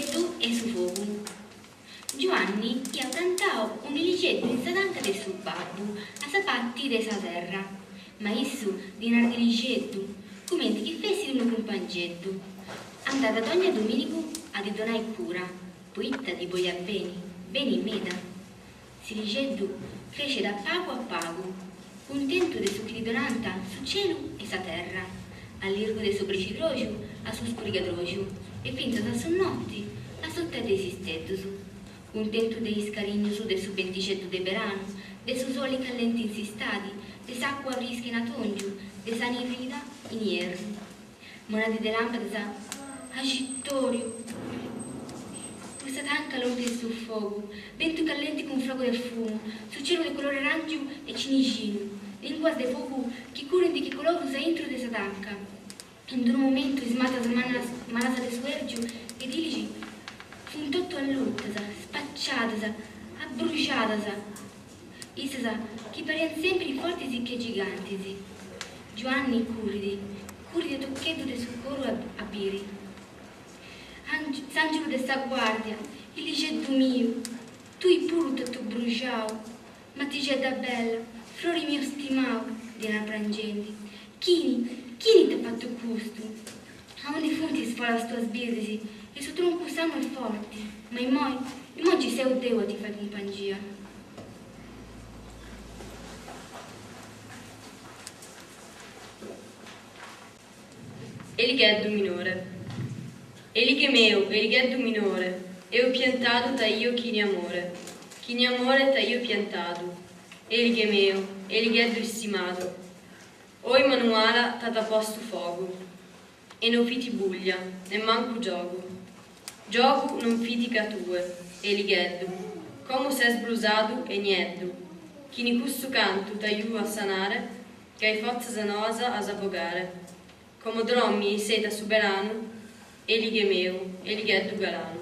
Eligeddu e su fogu. Giovanni ia cantau un Eligeddu in sadanca del suo babbu, a sapatti de sa terra. Ma issu, di nar Eligeddu, commenti che fessi di uno compangeddu. Andata ad ogni domenico a di donai cura, poitta di boia beni meda. Si Eligeddu cresce da pago a pago, contento de su che li donanta su cielo e sa terra, all'irgo de su preciprogiu a su scurigadrogiu, e finza da su notti a su te desisteddusu, contento de iscarigno su de su penticetto de berano, de su soli callenti insistadi, de s'acqua frisca in atongiu, de sa nifrida in ierru. Monadi de lampade sa agittorio, questa tanca lonte sul fuoco, vento callenti con fuoco del fumo, su cielo di colore arancio e cinigino, linguas de fuoco che curen di che colore usa intro de sa tanca. In un momento ismata manasa de suergiu e diligi funtotto all'uttasa, spacciatasa, abbruciatasa, issasa che parian sempre in forti sicche gigantisi. Giovanni curidi tocchetto de su coro a biri. S'angelo de sta guardia, Eligeddu mio, tu pure tutto bruciao, ma ti c'è da bella, flori mio stimao, di una prangenti. Chini ti ha fatto questo? A onde fonti sfola sto sbirisi, e su tronco sano e forte, ma in moi ci sei Deo ti fai compagnia. Eligeddu minore. Elighe meu, Eligeddu minore, eu piantado ta io chini amore ta io piantado. Elighe meu, Eligeddu istimado, oi manuala tata posto fogo, e non fiti buglia, e manco giogu non fiti catue, Eligeddu, como ses blusado e nieddu, chini custo canto t'aiu a sanare, che hai forza zanosa a sapogare, como drommi e seta su berano, Elighe meu, Eligeddu galano.